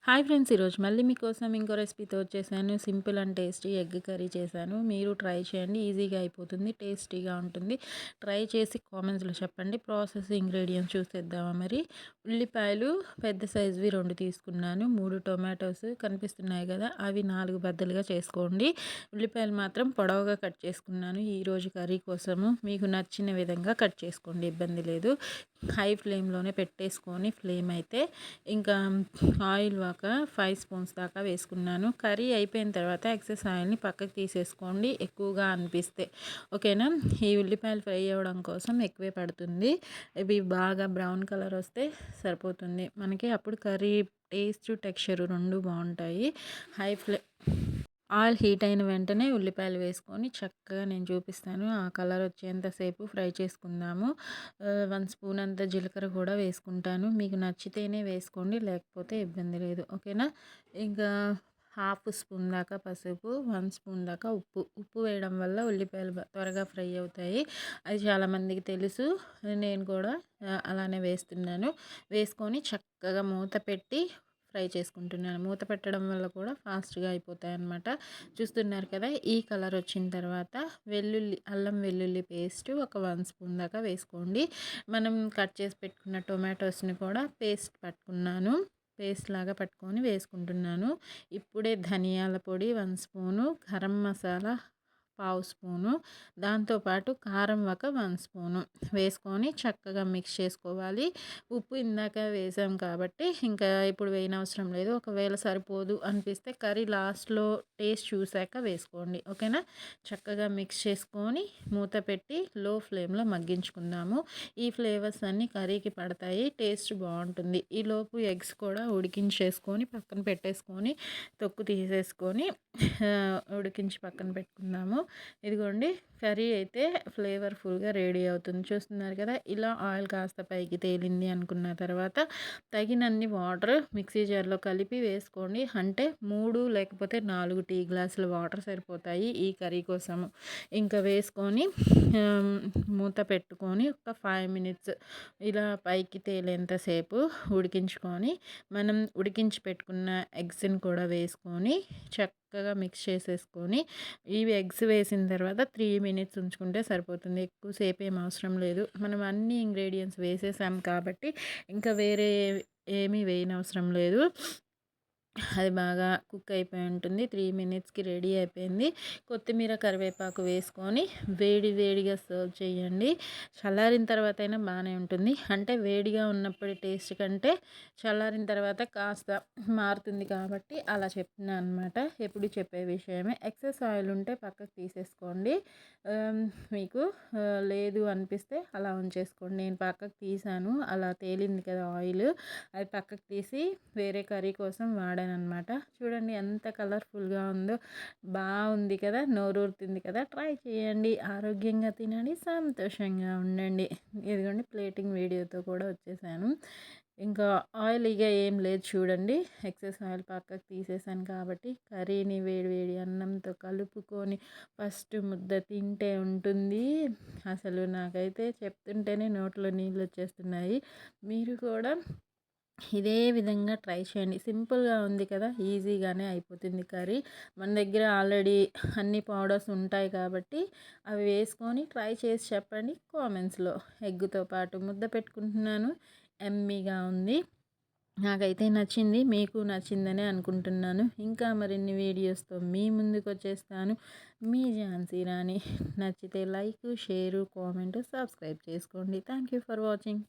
Hi friends, ఈరోజు మళ్ళీ మీకోసం ఇంకో రెసిపీతో వచ్చేసాను. Simple and tasty egg curry చేశాను. మీరు ట్రై చేయండి, ఈజీగా అయిపోతుంది, టేస్టీగా ఉంటుంది. ట్రై చేసి కామెంట్స్లో చెప్పండి. ప్రాసెస్ ఇంగ్రీడియంట్స్ చూసేద్దామా మరి. ఉల్లిపాయలు పెద్ద సైజువి 2 తీసుకున్నాను. 3 టొమాటోస్ కనిపిస్తున్నాయి కదా, అవి 4 బద్దలుగా చేసుకోండి. ఉల్లిపాయలు మాత్రం పొడవుగా కట్ చేసుకున్నాను ఈరోజు కర్రీ కోసము. మీకు నచ్చిన విధంగా కట్ చేసుకోండి, ఇబ్బంది లేదు. హై ఫ్లేమ్లోనే పెట్టేసుకొని ఫ్లేమ్ అయితే ఇంకా ఆయిల్ ఒక 5 స్పూన్స్ దాకా వేసుకున్నాను. కర్రీ అయిపోయిన తర్వాత ఎక్సెస్ ఆయిల్ని పక్కకు తీసేసుకోండి, ఎక్కువగా అనిపిస్తే. ఓకేనా. ఈ ఉల్లిపాయలు ఫ్రై అవ్వడం కోసం ఎక్కువే పడుతుంది. ఇవి బాగా బ్రౌన్ కలర్ వస్తే సరిపోతుంది మనకి. అప్పుడు కర్రీ టేస్ట్ టెక్స్చర్ 2 బాగుంటాయి. హై ఫ్లే ఆయిల్ హీట్ అయిన వెంటనే ఉల్లిపాయలు వేసుకొని చక్కగా నేను చూపిస్తాను, ఆ కలర్ వచ్చేంతసేపు ఫ్రై చేసుకుందాము. 1 స్పూన్ అంత జీలకర్ర కూడా వేసుకుంటాను. మీకు నచ్చితేనే వేసుకోండి, లేకపోతే ఇబ్బంది లేదు. ఓకేనా. ఇంకా హాఫ్ స్పూన్ దాకా పసుపు, 1 స్పూన్ దాకా ఉప్పు వేయడం వల్ల ఉల్లిపాయలు త్వరగా ఫ్రై అవుతాయి. అది చాలామందికి తెలుసు, నేను కూడా అలానే వేస్తున్నాను. వేసుకొని చక్కగా మూత పెట్టి ఫ్రై చేసుకుంటున్నాను. మూత పెట్టడం వల్ల కూడా ఫాస్ట్గా అయిపోతాయి అన్నమాట. చూస్తున్నారు కదా, ఈ కలర్ వచ్చిన తర్వాత అల్లం వెల్లుల్లి పేస్ట్ ఒక 1 స్పూన్ దాకా వేసుకోండి. మనం కట్ చేసి పెట్టుకున్న టొమాటోస్ని కూడా పేస్ట్ లాగా పట్టుకొని వేసుకుంటున్నాను. ఇప్పుడే ధనియాల పొడి 1 స్పూను, గరం మసాలా 1/2 స్పూను, దాంతోపాటు కారం ఒక 1 స్పూను వేసుకొని చక్కగా మిక్స్ చేసుకోవాలి. ఉప్పు ఇందాక వేసాం కాబట్టి ఇంకా ఇప్పుడు వేయనవసరం లేదు. ఒకవేళ సరిపోదు అనిపిస్తే కర్రీ లాస్ట్లో టేస్ట్ చూశాక వేసుకోండి. ఓకేనా. చక్కగా మిక్స్ చేసుకొని మూత పెట్టి లో ఫ్లేమ్లో మగ్గించుకుందాము. ఈ ఫ్లేవర్స్ అన్నీ కర్రీకి పడతాయి, టేస్ట్ బాగుంటుంది. ఈలోపు ఎగ్స్ కూడా ఉడికించేసుకొని పక్కన పెట్టేసుకొని తొక్కు తీసేసుకొని ఉడికించి పక్కన పెట్టుకుందాము. ఇదిగోండి, కర్రీ అయితే ఫ్లేవర్ఫుల్గా రెడీ అవుతుంది. చూస్తున్నారు కదా, ఇలా ఆయిల్ కాస్త పైకి తేలింది అనుకున్న తర్వాత తగినన్ని వాటర్ మిక్సీ జార్లో కలిపి వేసుకోండి. అంటే 3 లేకపోతే 4 టీ గ్లాసుల వాటర్ సరిపోతాయి ఈ కర్రీ కోసము. ఇంకా వేసుకొని మూత పెట్టుకొని ఒక 5 మినిట్స్ ఇలా పైకి తేలేంతసేపు ఉడికించుకొని మనం ఉడికించి పెట్టుకున్న ఎగ్స్ని కూడా వేసుకొని చక్కగా మిక్స్ చేసేసుకొని ఇవి ఎగ్స్ వేసిన తర్వాత 3 మినిట్స్ ఉంచుకుంటే సరిపోతుంది. ఎక్కువసేపు ఏం అవసరం లేదు. మనం అన్ని ఇంగ్రీడియంట్స్ వేసేసాం కాబట్టి ఇంకా వేరే ఏమీ వేయనవసరం లేదు. అది బాగా కుక్ అయిపోయి ఉంటుంది. 3 మినిట్స్కి రెడీ అయిపోయింది. కొత్తిమీర కరివేపాకు వేసుకొని వేడిగా సర్వ్ చేయండి. చల్లారిన తర్వాత అయినా బాగానే ఉంటుంది. అంటే వేడిగా ఉన్నప్పుడు టేస్ట్ కంటే చల్లారిన తర్వాత కాస్త మారుతుంది కాబట్టి అలా చెప్తున్నాను అనమాట. ఎప్పుడు చెప్పే విషయమే. ఎక్సెస్ ఆయిల్ ఉంటే పక్కకు తీసేసుకోండి. మీకు లేదు అనిపిస్తే అలా ఉంచేసుకోండి. నేను పక్కకు తీసాను, అలా తేలింది కదా ఆయిల్, అది పక్కకు తీసి వేరే కర్రీ కోసం వాడాను అనమాట. చూడండి ఎంత కలర్ఫుల్గా ఉందో, బాగుంది కదా, నోరూరుతుంది కదా. ట్రై చేయండి, ఆరోగ్యంగా తినండి, సంతోషంగా ఉండండి. ఇదిగోండి, ప్లేటింగ్ వీడియోతో కూడా వచ్చేసాను. ఇంకా ఆయిల్ ఇక ఏం లేదు చూడండి, ఎక్సెస్ ఆయిల్ పక్కకు తీసేసాను కాబట్టి కర్రీని వేడి అన్నంతో కలుపుకొని ఫస్ట్ ముద్ద తింటే ఉంటుంది. అసలు నాకైతే చెప్తుంటేనే నోట్లో నీళ్ళు వచ్చేస్తున్నాయి. మీరు కూడా ఇదే విధంగా ట్రై చేయండి. సింపుల్గా ఉంది కదా, ఈజీగానే అయిపోతుంది కర్రీ. మన దగ్గర ఆల్రెడీ అన్ని పౌడర్స్ ఉంటాయి కాబట్టి అవి వేసుకొని ట్రై చేసి చెప్పండి కామెంట్స్లో. ఎగ్గుతో పాటు ముద్ద పెట్టుకుంటున్నాను, ఎమ్మీగా ఉంది. నాకైతే నచ్చింది, మీకు నచ్చిందనే అనుకుంటున్నాను. ఇంకా మరిన్ని వీడియోస్తో మీ ముందుకు వచ్చేస్తాను. మీ ఝాన్సీ రాణి. నచ్చితే లైక్, షేరు, కామెంట్, సబ్స్క్రైబ్ చేసుకోండి. Thank you for watching.